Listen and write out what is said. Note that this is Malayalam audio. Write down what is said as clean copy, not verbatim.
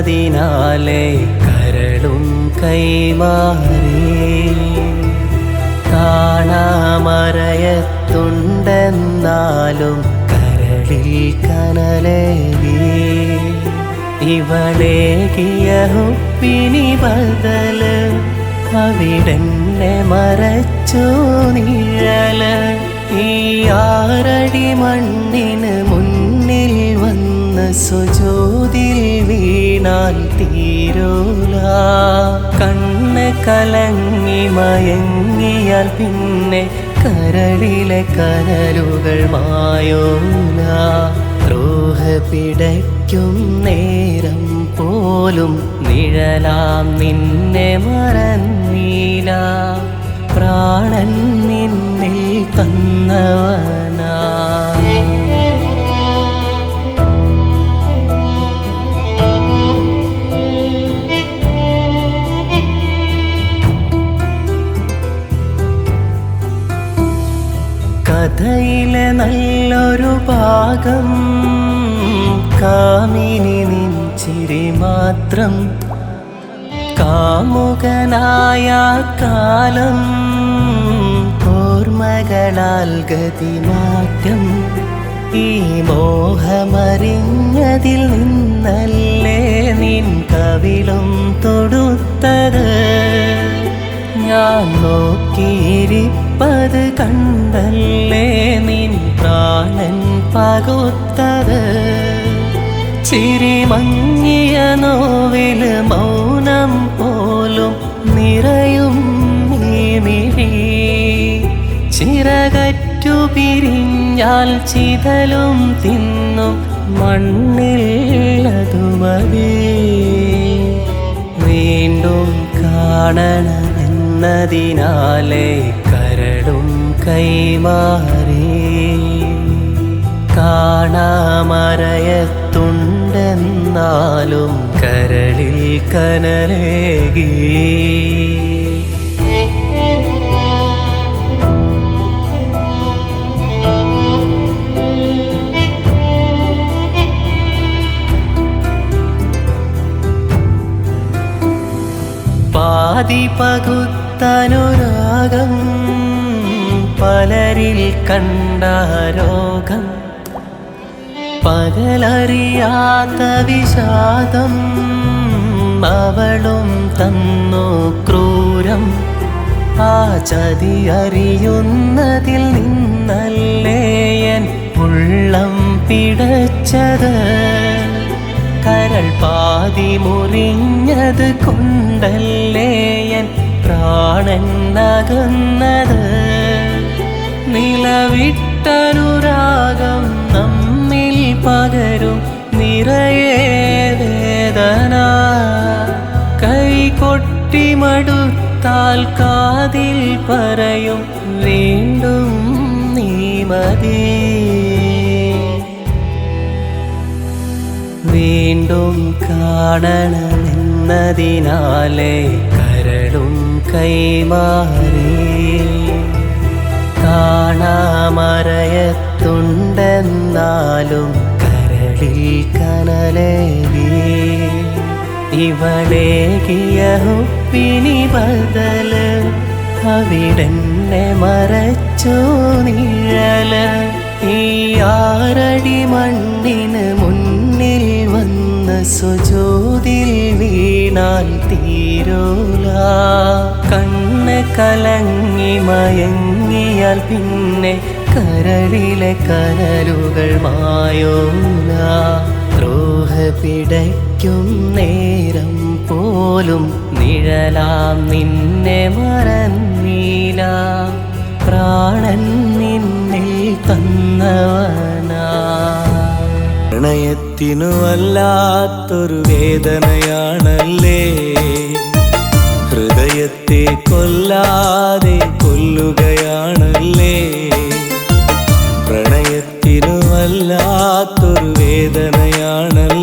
നിന്നതിനാലെ കരളും കൈമാറി കാണാമറയത്തുണ്ടെന്നാലും കരളിൽ കനലേകി ഇവളേകിയ ഉപ്പിനി ബദല് അവിടെന്നെ മറച്ചു നിഴല് ഈ 6 അടി മണ്ണിന് മുന്നിൽ വന്ന് സുജൂദിൽ വീണാൽ തീരൂല കണ്ണ് കലങ്ങി മയങ്ങിയാൽ പിന്നെ കരളിലെ കനലുകൾ മായൂല റൂഹ് പിടയ്ക്കും നേരം പോലും നിഴലാം നിന്നെ മറന്നീല പ്രാണൻ നിന്നിൽ തന്നവനാ കഥയിലെ നല്ലൊരു ഭാഗം കാമിനി നിൻ ചിരി മാത്രം കാമുകനായ കാലം ഓർമ്മകളാൽ ഗതിമാറ്റം ഈ മോഹമറിഞ്ഞതിൽ നിന്നല്ലേ നിൻ കവിളും തൊടുത്തത് ഞാൻ നോക്കിയിരിപ്പത് കണ്ടല്ലേ നിൻ പ്രാണൻ പകുത്തത് ചിരി മങ്ങിയ നോവില് മൗനം പോലും നിറയും ഈ മിഴി ചിറകറ്റു പിരിഞ്ഞാൽ ചിതലും തിന്നും മണ്ണിൽ അതുമതി വീണ്ടും കാണണമെന്നതിനാലെ കരളും കൈമാറി കാണാമറയത്തുണ്ടെന്നാലും കരളിൽ കനലേകി പാതി പകുത്തനുരാഗം പലരിൽ കണ്ട രോഗം പകലറിയാത്ത വിഷാദം അവളും തന്നു ക്രൂരം ആ ചതി അറിയുന്നതിൽ നിന്നല്ലേ എൻ ഉള്ളം പിടച്ചത് കരൾ പാതി മുറിഞ്ഞത് കൊണ്ടല്ലേ എൻ പ്രാണൻ അകന്നത് നിലവിട്ടനുരാഗം നമ്മിൽ പകരും നിറയെ വേദന കൈകൊട്ടി മടുത്താൽ കാതിൽ പറയും വീണ്ടും നീ മതി വീണ്ടും കാണണമെന്നതിനാലെ കരളും കൈമാറി കാണാമറയത്തുണ്ടെന്നാലും കരളിൽ കനലേകി ഇവളേകിയ ഉപ്പിനി ബദല് അവിടെന്നെ മറച്ചു നിഴല് ഈ 6 അടി മണ്ണിന് മുന്നിൽ വന്ന് സുജൂദിൽ വീണാൽ തീരൂല കണ്ണ് കലങ്ങി മയങ്ങിയാൽ പിന്നെ കരളിലെ കനലുകൾ മായൂല റൂഹ് പിടയ്ക്കും നേരം പോലും നിഴലാം നിന്നെ മറന്നീല പ്രാണൻ നിന്നിൽ തന്നവനാ പ്രണയത്തിനു വല്ലാത്തൊരു വേദനയാണല്ലേ ഹൃദയത്തെ കൊല്ലാതെ കൊല്ലുകയാണല്ലേ പ്രണയത്തിനു വല്ലാത്തൊരു വേദനയാണല്ലേ